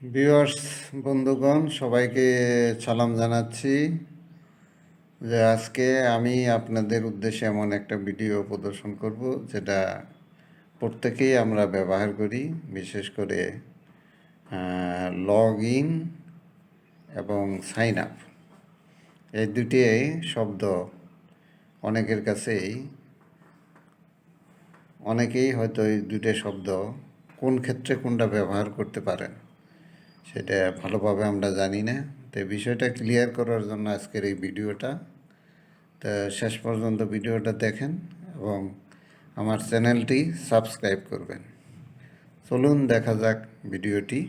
ভিউয়ার্স বন্ধুগণ সবাইকে সালাম জানাচ্ছি যে আজকে আমি আপনাদের উদ্দেশ্যে এমন একটা ভিডিও প্রদর্শন করব যেটা প্রত্যেকেই আমরা ব্যবহার করি, বিশেষ করে লগ ইন এবং সাইন আপ। এই দুটি শব্দ অনেকেই হয়তো এই দুটো শব্দ কোন ক্ষেত্রে কোনটা ব্যবহার করতে পারেন সেটা ভালোভাবে আমরা জানি না। তো এই বিষয়টা ক্লিয়ার করার জন্য আজকের এই ভিডিওটা। তো শেষ পর্যন্ত ভিডিওটা দেখেন এবং আমার চ্যানেলটি সাবস্ক্রাইব করবেন। চলুন দেখা যাক ভিডিওটি।